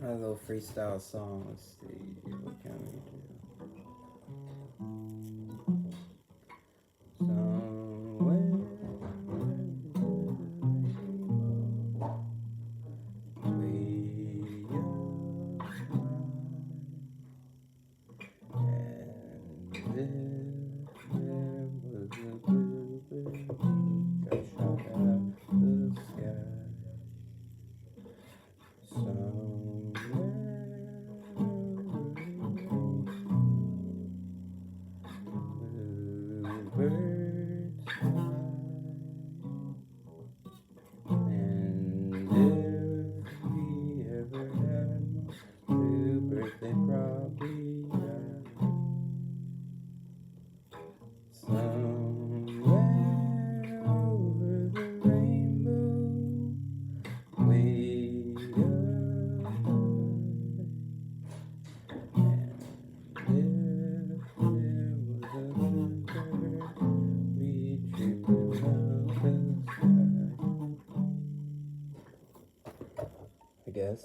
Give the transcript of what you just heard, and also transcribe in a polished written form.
My little freestyle song. Let's see. What can we do? Somewhere way up high, and if there was a bluebird that shot out the sky, somewhere bluebirds fly. And if we ever had bluebirds, they'd probably die. Somewhere over the rainbow, way up high. And if there was a bluebird, we'd shoot him out the sky, I guess.